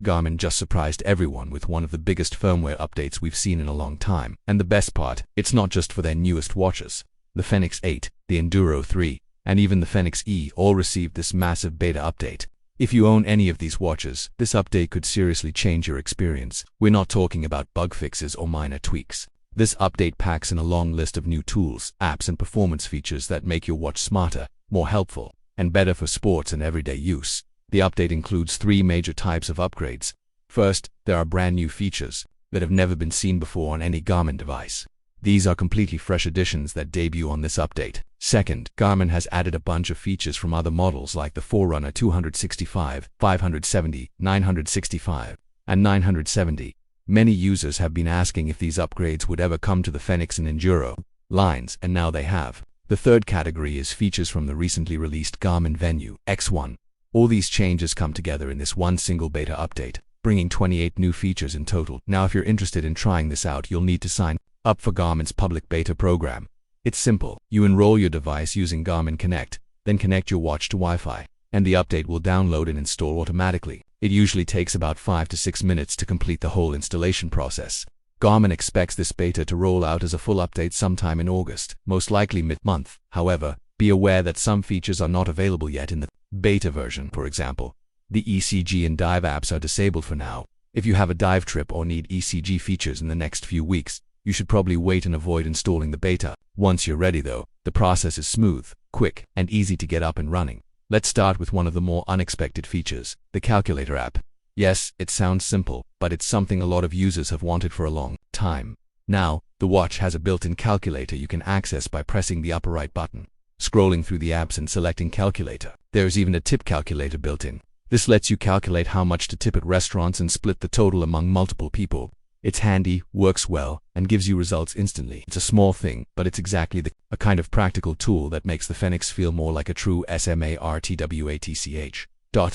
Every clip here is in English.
Garmin just surprised everyone with one of the biggest firmware updates we've seen in a long time. And the best part, it's not just for their newest watches. The Fenix 8, the Enduro 3, and even the Fenix E all received this massive beta update. If you own any of these watches, this update could seriously change your experience. We're not talking about bug fixes or minor tweaks. This update packs in a long list of new tools, apps, and performance features that make your watch smarter, more helpful, and better for sports and everyday use. The update includes 3 major types of upgrades. First, there are brand new features that have never been seen before on any Garmin device. These are completely fresh additions that debut on this update. Second, Garmin has added a bunch of features from other models like the Forerunner 265, 570, 965, and 970. Many users have been asking if these upgrades would ever come to the Fenix and Enduro lines, and now they have. The third category is features from the recently released Garmin Venue X1. All these changes come together in this one single beta update, bringing 28 new features in total. Now, if you're interested in trying this out, you'll need to sign up for Garmin's public beta program. It's simple. You enroll your device using Garmin Connect, then connect your watch to Wi-Fi, and the update will download and install automatically. It usually takes about 5 to 6 minutes to complete the whole installation process. Garmin expects this beta to roll out as a full update sometime in August, most likely mid-month. However, be aware that some features are not available yet in the beta version. For example, the ECG and dive apps are disabled for now. If you have a dive trip or need ECG features in the next few weeks, you should probably wait and avoid installing the beta. Once you're ready though, the process is smooth, quick, and easy to get up and running. Let's start with one of the more unexpected features, the calculator app. Yes, it sounds simple, but it's something a lot of users have wanted for a long time. Now, the watch has a built-in calculator you can access by pressing the upper right button, scrolling through the apps and selecting calculator. There's even a tip calculator built in. This lets you calculate how much to tip at restaurants and split the total among multiple people. It's handy, works well, and gives you results instantly. It's a small thing, but it's exactly a kind of practical tool that makes the Fenix feel more like a true SMARTWATCH.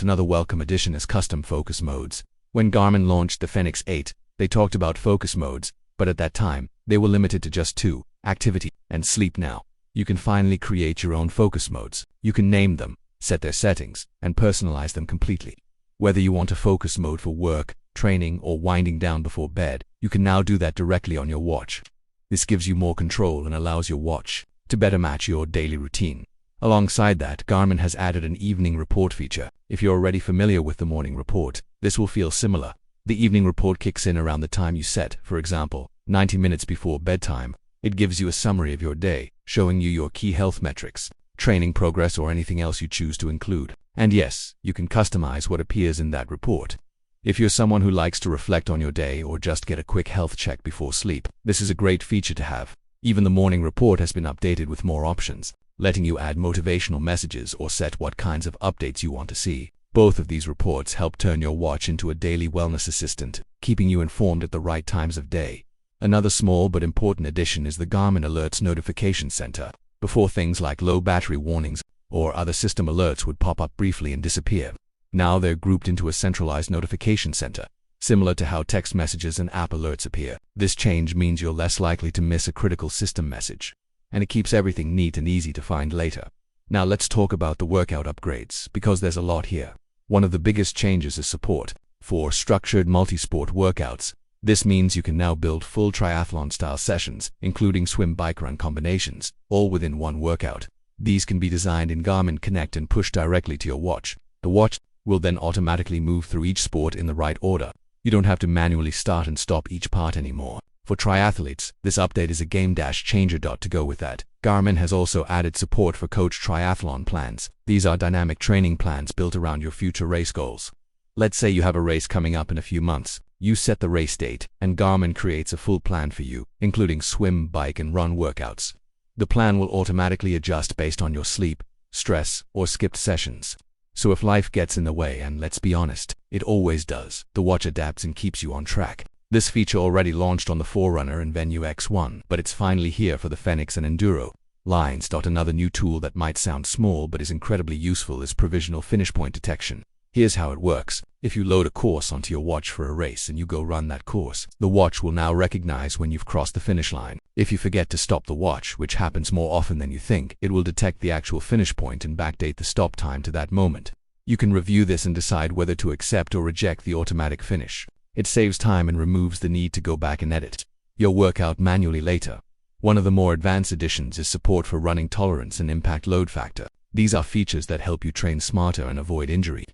Another welcome addition is custom focus modes. When Garmin launched the Fenix 8, they talked about focus modes, but at that time, they were limited to just 2, activity and sleep. Now, you can finally create your own focus modes. You can name them, set their settings, and personalize them completely. Whether you want a focus mode for work, training, or winding down before bed, you can now do that directly on your watch. This gives you more control and allows your watch to better match your daily routine. Alongside that, Garmin has added an evening report feature. If you're already familiar with the morning report, this will feel similar. The evening report kicks in around the time you set, for example, 90 minutes before bedtime. It gives you a summary of your day, showing you your key health metrics, training progress, or anything else you choose to include. And yes, you can customize what appears in that report. If you're someone who likes to reflect on your day or just get a quick health check before sleep, this is a great feature to have. Even the morning report has been updated with more options, letting you add motivational messages or set what kinds of updates you want to see. Both of these reports help turn your watch into a daily wellness assistant, keeping you informed at the right times of day. Another small but important addition is the Garmin Alerts Notification Center. Before, things like low battery warnings or other system alerts would pop up briefly and disappear. Now they're grouped into a centralized notification center, similar to how text messages and app alerts appear. This change means you're less likely to miss a critical system message, and it keeps everything neat and easy to find later. Now let's talk about the workout upgrades, because there's a lot here. One of the biggest changes is support for structured multi-sport workouts. This means you can now build full triathlon-style sessions, including swim-bike-run combinations, all within one workout. These can be designed in Garmin Connect and pushed directly to your watch. The watch will then automatically move through each sport in the right order. You don't have to manually start and stop each part anymore. For triathletes, this update is a game-changer. To go with that, Garmin has also added support for coach triathlon plans. These are dynamic training plans built around your future race goals. Let's say you have a race coming up in a few months. You set the race date, and Garmin creates a full plan for you, including swim, bike, and run workouts. The plan will automatically adjust based on your sleep, stress, or skipped sessions. So if life gets in the way, and let's be honest, it always does, the watch adapts and keeps you on track. This feature already launched on the Forerunner and Venue X1, but it's finally here for the Fenix and Enduro lines. Another new tool that might sound small but is incredibly useful is provisional finish point detection. Here's how it works. If you load a course onto your watch for a race and you go run that course, the watch will now recognize when you've crossed the finish line. If you forget to stop the watch, which happens more often than you think, it will detect the actual finish point and backdate the stop time to that moment. You can review this and decide whether to accept or reject the automatic finish. It saves time and removes the need to go back and edit your workout manually later. One of the more advanced additions is support for running tolerance and impact load factor. These are features that help you train smarter and avoid injury.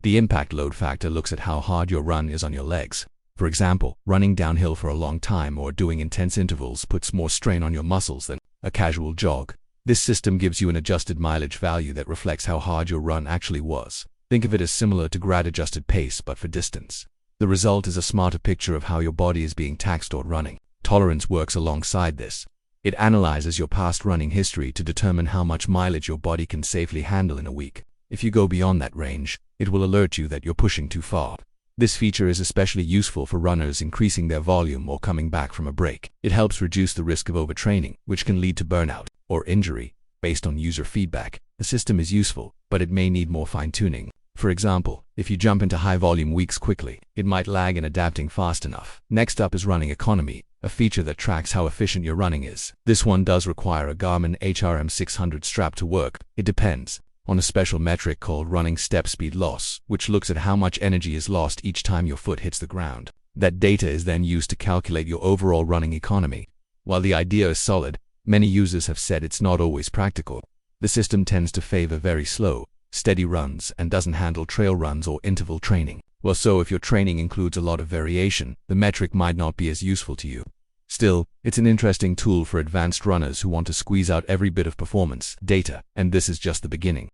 The impact load factor looks at how hard your run is on your legs. For example, running downhill for a long time or doing intense intervals puts more strain on your muscles than a casual jog. This system gives you an adjusted mileage value that reflects how hard your run actually was. Think of it as similar to grad-adjusted pace but for distance. The result is a smarter picture of how your body is being taxed or running. Tolerance works alongside this. It analyzes your past running history to determine how much mileage your body can safely handle in a week. If you go beyond that range, it will alert you that you're pushing too far. This feature is especially useful for runners increasing their volume or coming back from a break. It helps reduce the risk of overtraining, which can lead to burnout or injury. Based on user feedback, the system is useful, but it may need more fine-tuning. For example, if you jump into high-volume weeks quickly, it might lag in adapting fast enough. Next up is running economy, a feature that tracks how efficient your running is. This one does require a Garmin HRM 600 strap to work. It depends on a special metric called running step speed loss, which looks at how much energy is lost each time your foot hits the ground. That data is then used to calculate your overall running economy. While the idea is solid, many users have said it's not always practical. The system tends to favor very slow, steady runs and doesn't handle trail runs or interval training. Well, so if your training includes a lot of variation, the metric might not be as useful to you. Still, it's an interesting tool for advanced runners who want to squeeze out every bit of performance data, and this is just the beginning.